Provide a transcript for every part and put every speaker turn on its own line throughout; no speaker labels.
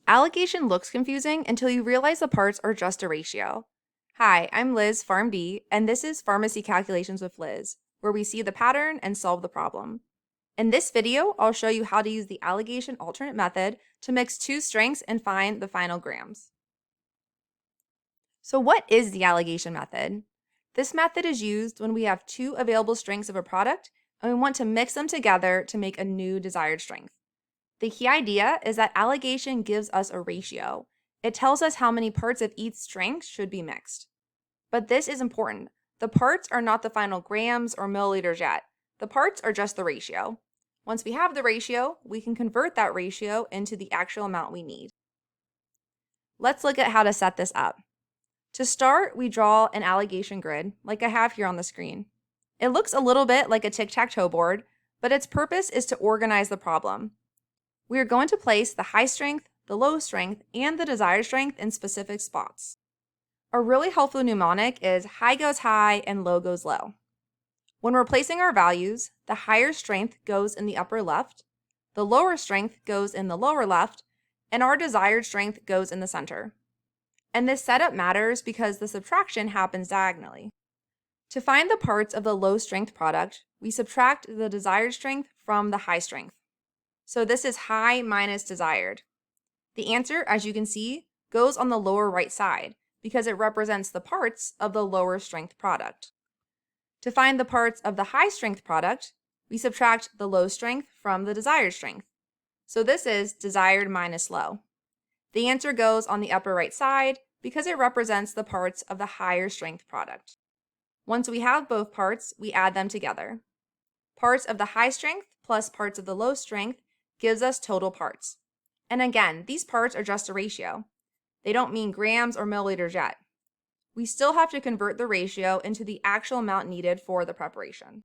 Alligation looks confusing until you realize the parts are just a ratio. Hi, I'm Liz, PharmD, and this is Pharmacy Calculations with Liz, where we see the pattern and solve the problem. In this video, I'll show you how to use the alligation alternate method to mix two strengths and find the final grams. So what is the alligation method? This method is used when we have two available strengths of a product and we want to mix them together to make a new desired strength. The key idea is that alligation gives us a ratio. It tells us how many parts of each strength should be mixed. But this is important. The parts are not the final grams or milliliters yet. The parts are just the ratio. Once we have the ratio, we can convert that ratio into the actual amount we need. Let's look at how to set this up. To start, we draw an alligation grid, like I have here on the screen. It looks a little bit like a tic-tac-toe board, but its purpose is to organize the problem. We are going to place the high strength, the low strength, and the desired strength in specific spots. A really helpful mnemonic is high goes high and low goes low. When we're placing our values, the higher strength goes in the upper left, the lower strength goes in the lower left, and our desired strength goes in the center. And this setup matters because the subtraction happens diagonally. To find the parts of the low strength product, we subtract the desired strength from the high strength. So this is high minus desired. The answer, as you can see, goes on the lower right side because it represents the parts of the lower strength product. To find the parts of the high strength product, we subtract the low strength from the desired strength. So this is desired minus low. The answer goes on the upper right side because it represents the parts of the higher strength product. Once we have both parts, we add them together. Parts of the high strength plus parts of the low strength gives us total parts. And again, these parts are just a ratio. They don't mean grams or milliliters yet. We still have to convert the ratio into the actual amount needed for the preparation.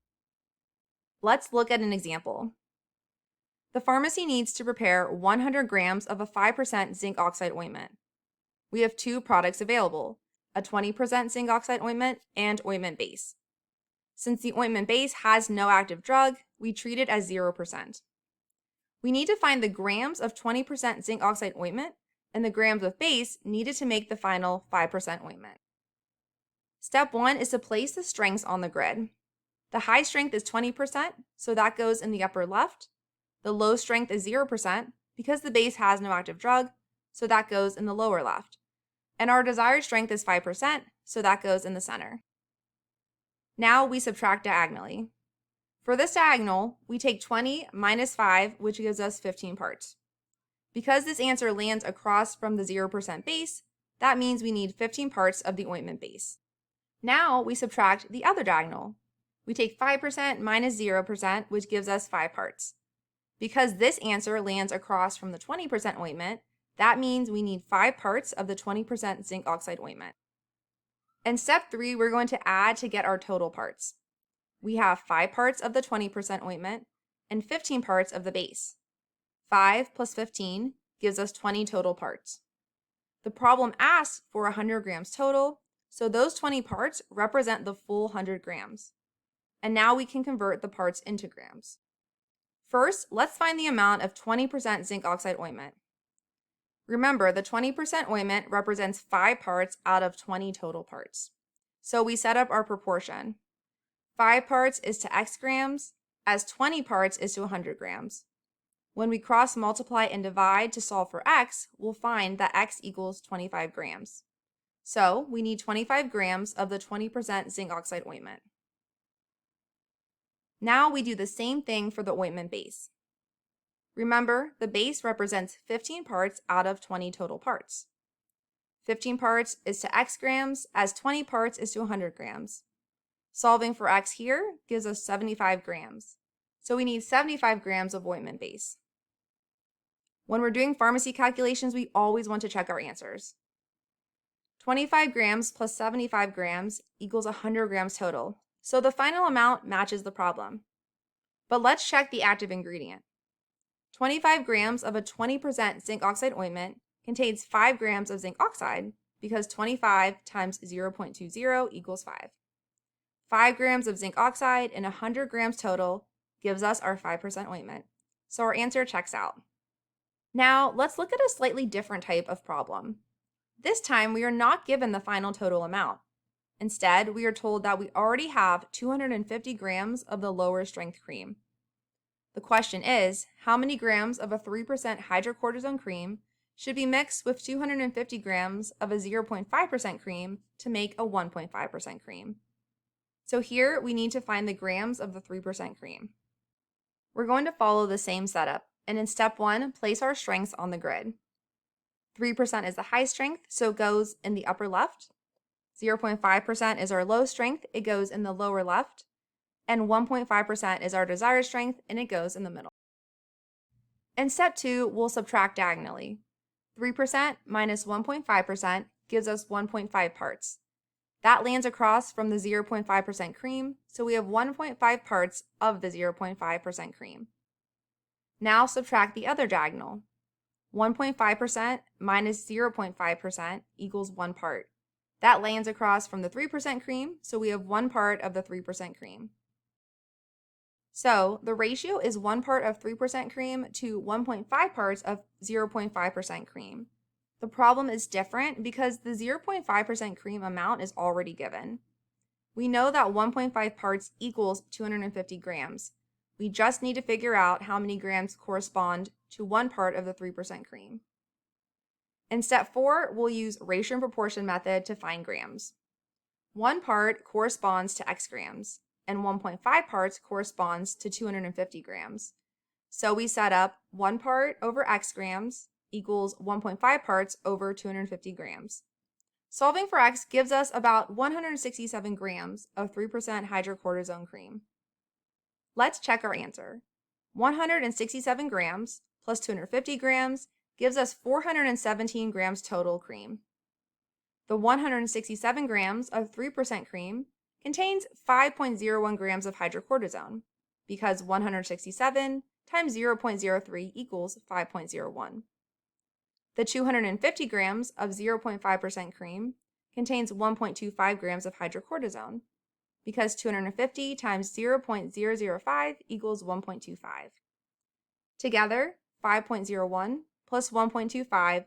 Let's look at an example. The pharmacy needs to prepare 100 grams of a 5% zinc oxide ointment. We have two products available, a 20% zinc oxide ointment and ointment base. Since the ointment base has no active drug, we treat it as 0%. We need to find the grams of 20% zinc oxide ointment and the grams of base needed to make the final 5% ointment. Step 1 is to place the strengths on the grid. The high strength is 20%, so that goes in the upper left. The low strength is 0% because the base has no active drug, so that goes in the lower left. And our desired strength is 5%, so that goes in the center. Now we subtract diagonally. For this diagonal, we take 20 minus 5, which gives us 15 parts. Because this answer lands across from the 0% base, that means we need 15 parts of the ointment base. Now we subtract the other diagonal. We take 5% minus 0%, which gives us 5 parts. Because this answer lands across from the 20% ointment, that means we need 5 parts of the 20% zinc oxide ointment. In step 3, we're going to add to get our total parts. We have 5 parts of the 20% ointment and 15 parts of the base. 5 plus 15 gives us 20 total parts. The problem asks for 100 grams total, so those 20 parts represent the full 100 grams. And now we can convert the parts into grams. First, let's find the amount of 20% zinc oxide ointment. Remember, the 20% ointment represents 5 parts out of 20 total parts. So we set up our proportion. 5 parts is to X grams, as 20 parts is to 100 grams. When we cross multiply and divide to solve for X, we'll find that X equals 25 grams. So we need 25 grams of the 20% zinc oxide ointment. Now we do the same thing for the ointment base. Remember, the base represents 15 parts out of 20 total parts. 15 parts is to X grams, as 20 parts is to 100 grams. Solving for X here gives us 75 grams. So we need 75 grams of ointment base. When we're doing pharmacy calculations, we always want to check our answers. 25 grams plus 75 grams equals 100 grams total. So the final amount matches the problem. But let's check the active ingredient. 25 grams of a 20% zinc oxide ointment contains 5 grams of zinc oxide because 25 times 0.20 equals 5. 5 grams of zinc oxide and 100 grams total gives us our 5% ointment. So our answer checks out. Now, let's look at a slightly different type of problem. This time, we are not given the final total amount. Instead, we are told that we already have 250 grams of the lower strength cream. The question is, how many grams of a 3% hydrocortisone cream should be mixed with 250 grams of a 0.5% cream to make a 1.5% cream? So here we need to find the grams of the 3% cream. We're going to follow the same setup, and in step 1, place our strengths on the grid. 3% is the high strength, so it goes in the upper left. 0.5% is our low strength, it goes in the lower left. And 1.5% is our desired strength, and it goes in the middle. In step 2, we'll subtract diagonally. 3% minus 1.5% gives us 1.5 parts. That lands across from the 0.5% cream, so we have 1.5 parts of the 0.5% cream. Now subtract the other diagonal. 1.5% minus 0.5% equals 1 part. That lands across from the 3% cream, so we have 1 part of the 3% cream. So the ratio is 1 part of 3% cream to 1.5 parts of 0.5% cream. The problem is different because the 0.5% cream amount is already given. We know that 1.5 parts equals 250 grams. We just need to figure out how many grams correspond to 1 part of the 3% cream. In step 4, we'll use ratio and proportion method to find grams. 1 part corresponds to X grams, and 1.5 parts corresponds to 250 grams. So we set up 1 part over X grams equals 1.5 parts over 250 grams. Solving for X gives us about 167 grams of 3% hydrocortisone cream. Let's check our answer. 167 grams plus 250 grams gives us 417 grams total cream. The 167 grams of 3% cream contains 5.01 grams of hydrocortisone, because 167 times 0.03 equals 5.01. The 250 grams of 0.5% cream contains 1.25 grams of hydrocortisone, because 250 times 0.005 equals 1.25. Together, 5.01 plus 1.25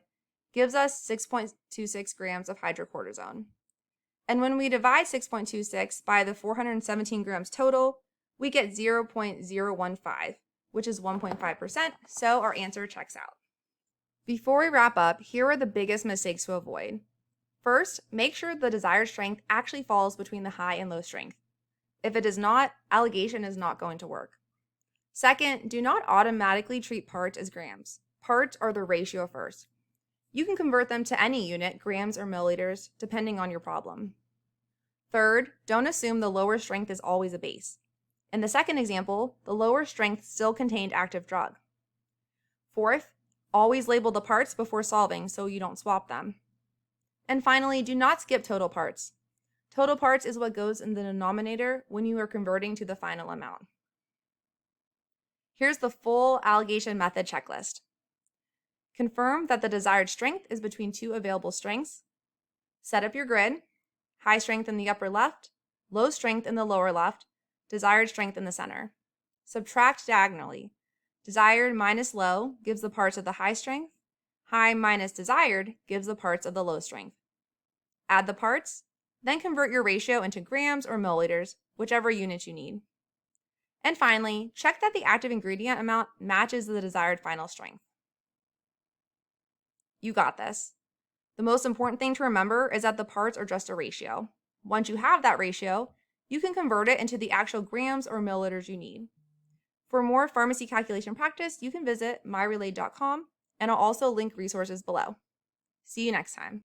gives us 6.26 grams of hydrocortisone. And when we divide 6.26 by the 417 grams total, we get 0.015, which is 1.5%, so our answer checks out. Before we wrap up, here are the biggest mistakes to avoid. First, make sure the desired strength actually falls between the high and low strength. If it does not, alligation is not going to work. Second, do not automatically treat parts as grams. Parts are the ratio first. You can convert them to any unit, grams or milliliters, depending on your problem. Third, don't assume the lower strength is always a base. In the second example, the lower strength still contained active drug. Fourth, always label the parts before solving so you don't swap them. And finally, do not skip total parts. Total parts is what goes in the denominator when you are converting to the final amount. Here's the full alligation method checklist. Confirm that the desired strength is between two available strengths. Set up your grid. High strength in the upper left, low strength in the lower left, desired strength in the center. Subtract diagonally. Desired minus low gives the parts of the high strength. High minus desired gives the parts of the low strength. Add the parts, then convert your ratio into grams or milliliters, whichever unit you need. And finally, check that the active ingredient amount matches the desired final strength. You got this. The most important thing to remember is that the parts are just a ratio. Once you have that ratio, you can convert it into the actual grams or milliliters you need. For more pharmacy calculation practice, you can visit myrelay.com, and I'll also link resources below. See you next time.